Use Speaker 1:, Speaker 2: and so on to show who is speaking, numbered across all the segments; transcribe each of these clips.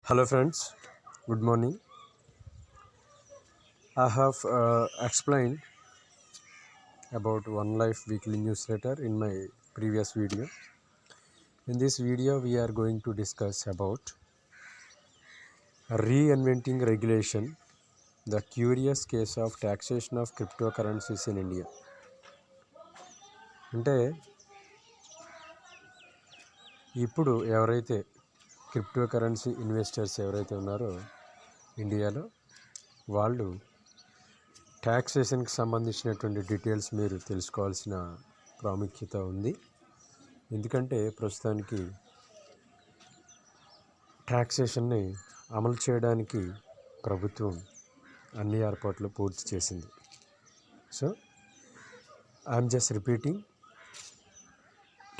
Speaker 1: Hello friends, good morning. I have explained about One Life weekly newsletter in my previous video. In this video we are going to discuss about reinventing regulation, the curious case of taxation of cryptocurrencies in India. అంటే ఇప్పుడు ఎవరైతే cryptocurrency investors ఎవరైతే ఉన్నారో ఇండియాలో వాళ్ళు ట్యాక్సేషన్కి సంబంధించినటువంటి details మీరు తెలుసుకోవాల్సిన ప్రాముఖ్యత ఉంది. ఎందుకంటే ప్రస్తుతానికి ట్యాక్సేషన్ని అమలు చేయడానికి ప్రభుత్వం అన్ని ఏర్పాట్లు పూర్తి చేసింది. So I'm just repeating,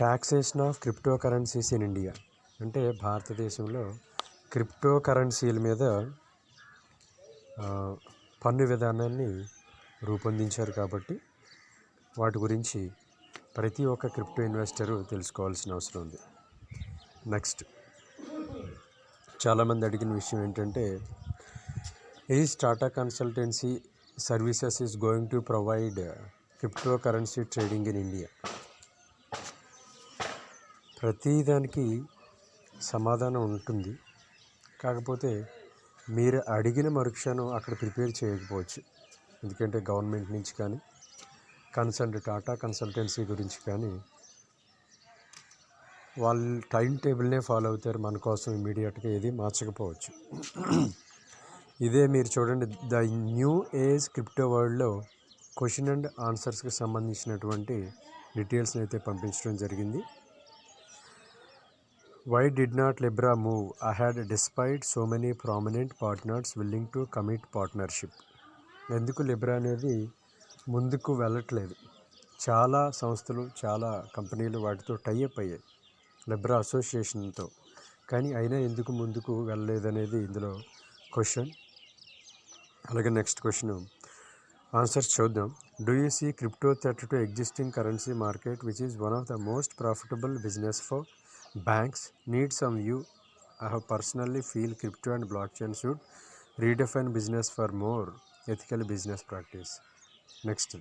Speaker 1: taxation of cryptocurrencies in India అంటే భారతదేశంలో క్రిప్టోకరెన్సీల మీద పన్ను విధానాన్ని రూపొందించారు కాబట్టి వాటి గురించి ప్రతి ఒక్క క్రిప్టో ఇన్వెస్టరు తెలుసుకోవాల్సిన అవసరం ఉంది. నెక్స్ట్, చాలామంది అడిగిన విషయం ఏంటంటే, is Tata consultancy services is going to provide crypto currency trading in India? ప్రతిదానికి సమాధానం ఉంటుంది, కాకపోతే మీరు అడిగిన మరుక్షణం అక్కడ ప్రిపేర్ చేయకపోవచ్చు. ఎందుకంటే గవర్నమెంట్ నుంచి కానీ కన్సల్ట్ టాటా కన్సల్టెన్సీ గురించి కానీ వాళ్ళు టైం టేబుల్నే ఫాలో అవుతారు, మన కోసం ఇమీడియట్గా ఏది మార్చకపోవచ్చు. ఇదే మీరు చూడండి, ద న్యూ ఏజ్ క్రిప్టో వరల్డ్లో క్వశ్చన్ అండ్ ఆన్సర్స్కి సంబంధించినటువంటి డీటెయిల్స్ని అయితే పంపించడం జరిగింది. Why did not Libra move ahead despite so many prominent partners willing to commit partnership? ఎందుకు లిబ్రా అనేది ముందుకు వెళ్ళట్లేదు? చాలా సంస్థలు, చాలా కంపెనీలు వాటితో టైఅప్ అయ్యాయి లిబ్రా అసోసియేషన్తో, కానీ అయినా ఎందుకు ముందుకు వెళ్ళలేదనేది ఇందులో క్వశ్చన్. అలాగే నెక్స్ట్ క్వశ్చన్ ఆన్సర్స్ చూద్దాం. Do you see crypto threat to existing currency market which is one of the most profitable business for banks? Need some view. I have personally feel crypto and blockchain should redefine business for more ethical business practice. Next,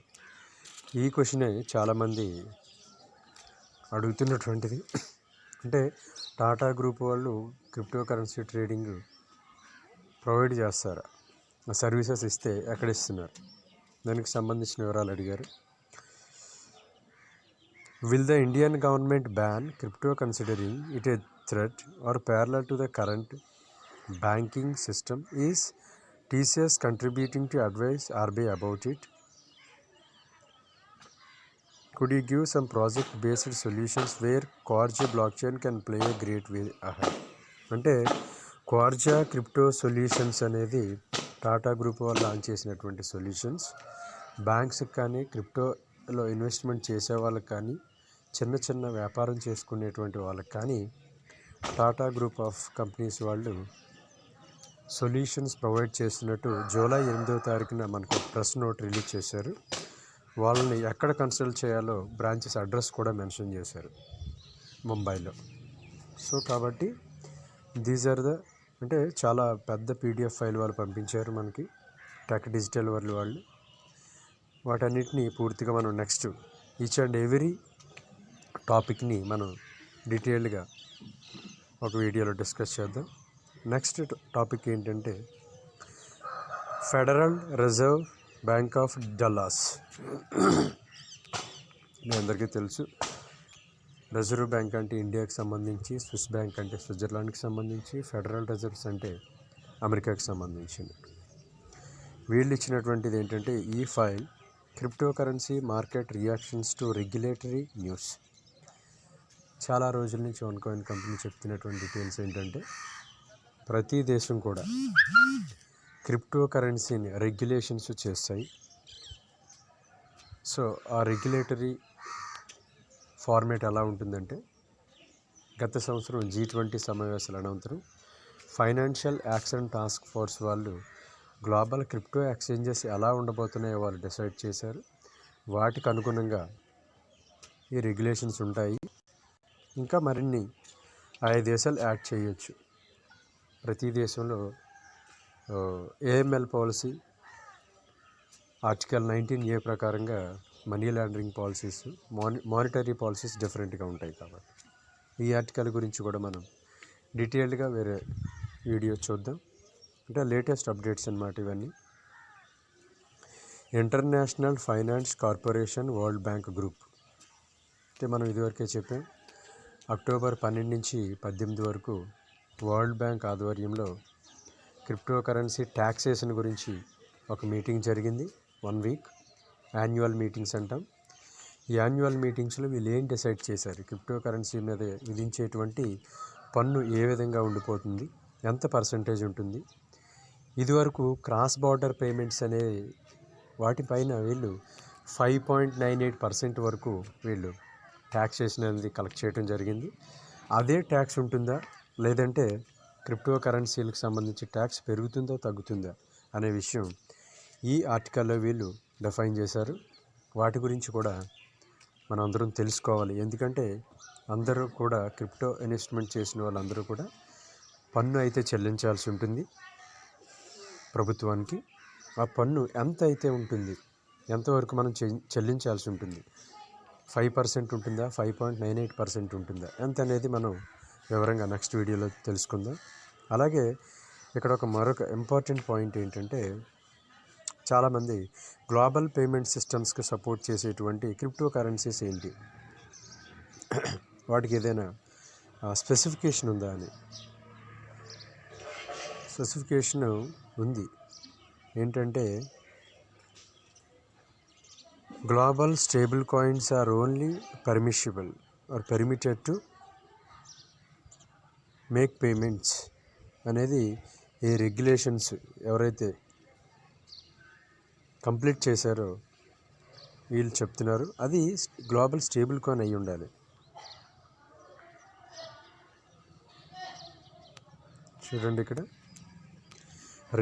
Speaker 1: ఈ క్వశ్చనే చాలామంది అడుగుతున్నటువంటిది. అంటే Tata group వాళ్ళు crypto currency trading provide చేస్తారా, services ఇస్తే ఎక్కడ ఇస్తున్నారు, దానికి సంబంధించిన వివరాలు అడిగారు. Will the Indian government ban crypto considering it a threat or parallel to the current banking system? Is TCS contributing to advise RBI about it? Could you give some project-based solutions where Quarja blockchain can play a great way ahead? అంటే క్వార్జా crypto solutions అనేది Tata group వాళ్ళు launch చేసినటువంటి solutions. బ్యాంక్స్కి కానీ క్రిప్టోలో investment చేసే వాళ్ళకి కానీ చిన్న చిన్న వ్యాపారం చేసుకునేటువంటి వాళ్ళకి కానీ టాటా గ్రూప్ ఆఫ్ కంపెనీస్ వాళ్ళు సొల్యూషన్స్ ప్రొవైడ్ చేస్తున్నట్టు జూలై 8వ తారీఖున మనకు ప్రెస్ నోట్ రిలీజ్ చేశారు. వాళ్ళని ఎక్కడ కన్సల్ట్ చేయాలో బ్రాంచెస్ అడ్రస్ కూడా మెన్షన్ చేశారు ముంబైలో. సో కాబట్టి దీస్ ఆర్ ద, అంటే చాలా పెద్ద పీడిఎఫ్ ఫైల్ వాళ్ళు పంపించారు మనకి టెక్ డిజిటల్ వరల్డ్ వాళ్ళు. వాటన్నిటిని పూర్తిగా మనం నెక్స్ట్ ఈచ్ అండ్ ఎవ్రీ టాపిక్ని మనం డీటెయిల్డ్గా ఒక వీడియోలో డిస్కస్ చేద్దాం. నెక్స్ట్ టాపిక్ ఏంటంటే Federal Reserve Bank of Dallas. మీ అందరికీ తెలుసు, రిజర్వ్ బ్యాంక్ అంటే ఇండియాకి సంబంధించి, స్విస్ బ్యాంక్ అంటే స్విట్జర్లాండ్కి సంబంధించి, ఫెడరల్ రిజర్వ్స్ అంటే అమెరికాకి సంబంధించింది. వీళ్ళు ఇచ్చినటువంటిది ఏంటంటే ఈ file crypto currency market reactions to regulatory news. చాలా రోజుల నుంచి వన్ కాయిన్ కంపెనీ చెప్తున్నటువంటి డీటెయిల్స్ ఏంటంటే ప్రతి దేశం కూడా క్రిప్టో కరెన్సీని రెగ్యులేషన్స్ చేస్తాయి. సో ఆ రెగ్యులేటరీ ఫార్మేట్ ఎలా ఉంటుందంటే, గత సంవత్సరం G20 సమావేశాల అనంతరం ఫైనాన్షియల్ యాక్షన్ టాస్క్ ఫోర్స్ వాళ్ళు గ్లోబల్ క్రిప్టో ఎక్స్చేంజెస్ ఎలా ఉండబోతున్నాయో వాళ్ళు డిసైడ్ చేశారు. వాటికి అనుగుణంగా ఈ రెగ్యులేషన్స్ ఉంటాయి. ఇంకా మరిన్ని 5 దేశాలు యాడ్ చేయొచ్చు. ప్రతి దేశంలో ఏఎంఎల్ పాలసీ ఆర్టికల్ 19A ప్రకారంగా money laundering policies, monetary policies డిఫరెంట్గా ఉంటాయి. కాబట్టి ఈ ఆర్టికల్ గురించి కూడా మనం డీటెయిల్డ్గా వేరే వీడియో చూద్దాం. అంటే లేటెస్ట్ అప్డేట్స్ అన్నమాట ఇవన్నీ. International finance corporation world bank group అంటే మనం ఇదివరకే చెప్పాం. అక్టోబర్ 12 నుంచి 18 వరకు వరల్డ్ బ్యాంక్ ఆధ్వర్యంలో క్రిప్టో కరెన్సీ ట్యాక్సేషన్ గురించి ఒక మీటింగ్ జరిగింది. 1 వీక్ యాన్యువల్ మీటింగ్స్ అంటాం. ఈ యాన్యువల్ మీటింగ్స్లో వీళ్ళు ఏం డిసైడ్ చేశారు, క్రిప్టో కరెన్సీ మీద విధించేటువంటి పన్ను ఏ విధంగా ఉండిపోతుంది, ఎంత పర్సంటేజ్ ఉంటుంది. ఇదివరకు క్రాస్ బార్డర్ పేమెంట్స్ అనే వాటిపైన వీళ్ళు 5.98% వరకు వీళ్ళు ట్యాక్సేషన్ అనేది కలెక్ట్ చేయడం జరిగింది. అదే ట్యాక్స్ ఉంటుందా, లేదంటే క్రిప్టో కరెన్సీలకు సంబంధించి ట్యాక్స్ పెరుగుతుందా తగ్గుతుందా అనే విషయం ఈ ఆర్టికల్లో వీళ్ళు డిఫైన్ చేశారు. వాటి గురించి కూడా మనం అందరం తెలుసుకోవాలి. ఎందుకంటే అందరూ కూడా క్రిప్టో ఇన్వెస్ట్మెంట్ చేసిన వాళ్ళందరూ కూడా పన్ను అయితే చెల్లించాల్సి ఉంటుంది ప్రభుత్వానికి. ఆ పన్ను ఎంత అయితే ఉంటుంది, ఎంతవరకు మనం చెల్లించాల్సి ఉంటుంది, 5% ఉంటుందా, 5.98% ఉంటుందా, ఎంత అనేది మనం వివరంగా నెక్స్ట్ వీడియోలో తెలుసుకుందాం. అలాగే ఇక్కడ మరొక ఇంపార్టెంట్ పాయింట్ ఏంటంటే, చాలామంది గ్లోబల్ పేమెంట్ సిస్టమ్స్కి సపోర్ట్ చేసేటువంటి క్రిప్టో కరెన్సీస్ ఏంటి, వాటికి ఏదైనా స్పెసిఫికేషన్ ఉందా అని. స్పెసిఫికేషన్ ఉంది. ఏంటంటే, global stable coins are only permissible or permitted to make payments అనేది ఈ రెగ్యులేషన్స్ ఎవరైతే కంప్లీట్ చేశారో వీళ్ళు చెప్తున్నారు. అది గ్లోబల్ స్టేబుల్ కాయిన్ అయి ఉండాలి. చూడండి ఇక్కడ,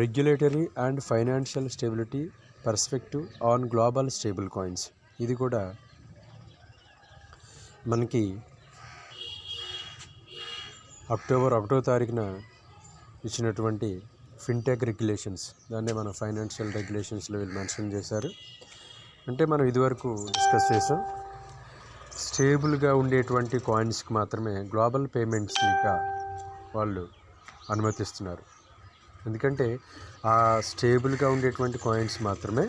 Speaker 1: regulatory and financial stability perspective on global stable coins. ఇది కూడా మనకి అక్టోబర్ 1వ తారీఖున ఇచ్చినటువంటి ఫిన్టెక్ రెగ్యులేషన్స్, దాన్నే మన ఫైనాన్షియల్ రెగ్యులేషన్స్లో వీళ్ళు మెన్షన్ చేశారు. అంటే మనం ఇదివరకు డిస్కస్ చేసాం, స్టేబుల్గా ఉండేటువంటి కాయిన్స్కి మాత్రమే గ్లోబల్ పేమెంట్స్గా వాళ్ళు అనుమతిస్తున్నారు. ఎందుకంటే ఆ స్టేబుల్గా ఉండేటువంటి కాయిన్స్ మాత్రమే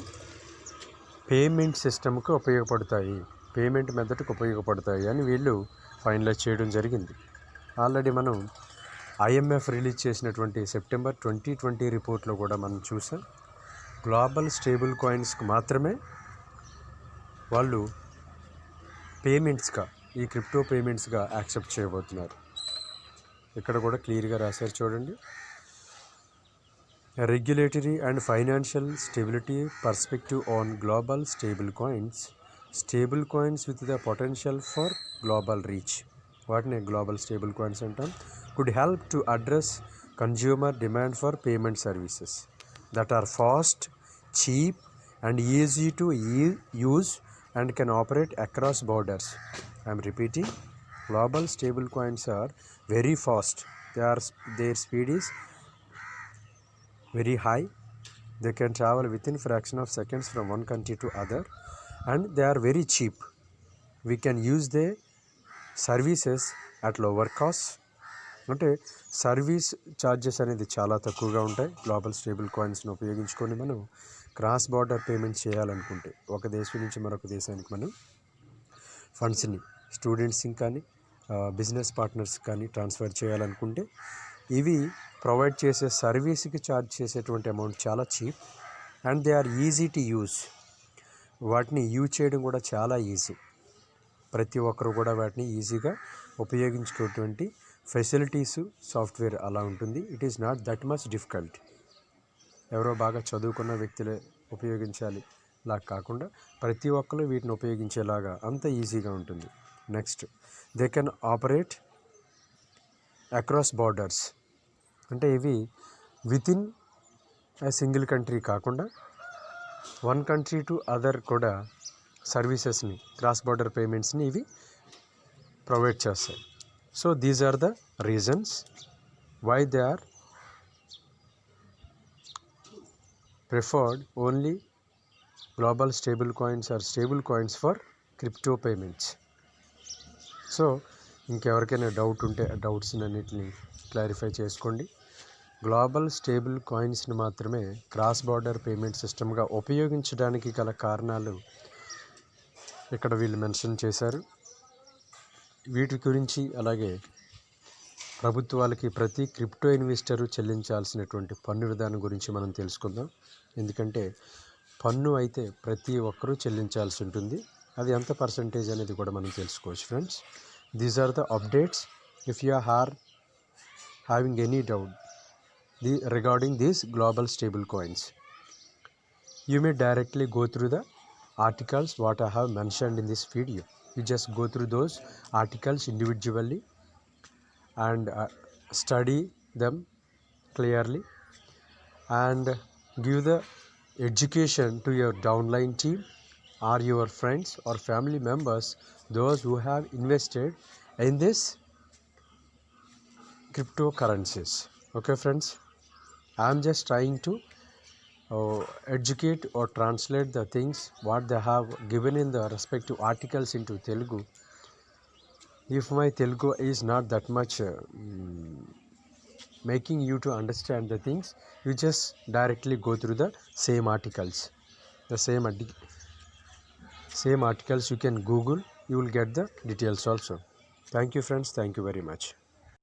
Speaker 1: పేమెంట్ సిస్టమ్కి ఉపయోగపడతాయి, పేమెంట్ మెథడ్కి ఉపయోగపడతాయి అని వీళ్ళు ఫైనలైజ్ చేయడం జరిగింది. ఆల్రెడీ మనం IMF రిలీజ్ చేసినటువంటి సెప్టెంబర్ 2020 రిపోర్ట్లో కూడా మనం చూసాం, గ్లోబల్ స్టేబుల్ కాయిన్స్కి మాత్రమే వాళ్ళు పేమెంట్స్గా, ఈ క్రిప్టో పేమెంట్స్గా యాక్సెప్ట్ చేయబోతున్నారు. ఇక్కడ కూడా క్లియర్గా రాశారు చూడండి. Regulatory and financial stability perspective on global stable coins with the potential for global reach, వాటిని గ్లోబల్ స్టేబుల్ కాయిన్స్ అంటాం, could help to address consumer demand for payment services that are fast, cheap and easy to use and can operate across borders. I am repeating, global stable coins are very fast. Their speed is very high. They can travel within fraction of seconds from one country to other, and they are very cheap. We can use their services at lower caste. అంటే service charges అనేది చాలా తక్కువగా ఉంటాయి. Global stable కాయిన్స్ని ఉపయోగించుకొని మనం cross border payment చేయాలనుకుంటే, ఒక దేశం నుంచి మరొక దేశానికి మనం ఫండ్స్ని స్టూడెంట్స్కి కానీ బిజినెస్ పార్ట్నర్స్ కానీ ట్రాన్స్ఫర్ చేయాలనుకుంటే, ఇవి ప్రొవైడ్ చేసే సర్వీస్కి ఛార్జ్ చేసేటువంటి అమౌంట్ చాలా cheap and they are easy to use. వాటిని యూజ్ చేయడం కూడా చాలా ఈజీ, ప్రతి ఒక్కరు కూడా వాటిని ఈజీగా ఉపయోగించుకునేటువంటి ఫెసిలిటీస్, సాఫ్ట్వేర్ అలా ఉంటుంది. It is not that much difficult. ఎవరో బాగా చదువుకున్న వ్యక్తులే ఉపయోగించాలి లా కాకుండా ప్రతి ఒక్కరు వీటిని ఉపయోగించేలాగా అంత ఈజీగా ఉంటుంది. Next, they can operate across borders. అంటే ఇవి వితిన్ ఏ సింగిల్ కంట్రీ కాకుండా వన్ కంట్రీ టు అదర్ కూడా సర్వీసెస్ని, క్రాస్ బార్డర్ పేమెంట్స్ని ఇవి ప్రొవైడ్ చేస్తాయి. So these are the reasons why they are preferred only global stable coins or stable coins for crypto payments. So ఇంకెవరికైనా doubt ఉంటే ఆ doubts అన్నిటిని క్లారిఫై చేసుకోండి. గ్లోబల్ స్టేబుల్ కాయిన్స్ని మాత్రమే క్రాస్ బార్డర్ పేమెంట్ సిస్టమ్గా ఉపయోగించడానికి గల కారణాలు ఇక్కడ వీళ్ళు మెన్షన్ చేశారు. వీటి గురించి అలాగే ప్రభుత్వాలకి ప్రతి క్రిప్టో ఇన్వెస్టరు చెల్లించాల్సినటువంటి పన్ను విధానం గురించి మనం తెలుసుకుందాం. ఎందుకంటే పన్ను అయితే ప్రతి ఒక్కరూ చెల్లించాల్సి ఉంటుంది. అది ఎంత పర్సంటేజ్ అనేది కూడా మనం తెలుసుకోవచ్చు friends. These are the updates. If you are having any doubt regarding these global stable coins, you may directly go through the articles what I have mentioned in this video. You just go through those articles individually and study them clearly and give the education to your downline team or your friends or family members, those who have invested in this cryptocurrencies. Okay friends, I am just trying to educate or translate the things what they have given in the respective articles into Telugu. If my Telugu is not that much making you to understand the things, you just directly go through the same articles. The same articles you can Google, you will get the details also. Thank you friends, thank you very much.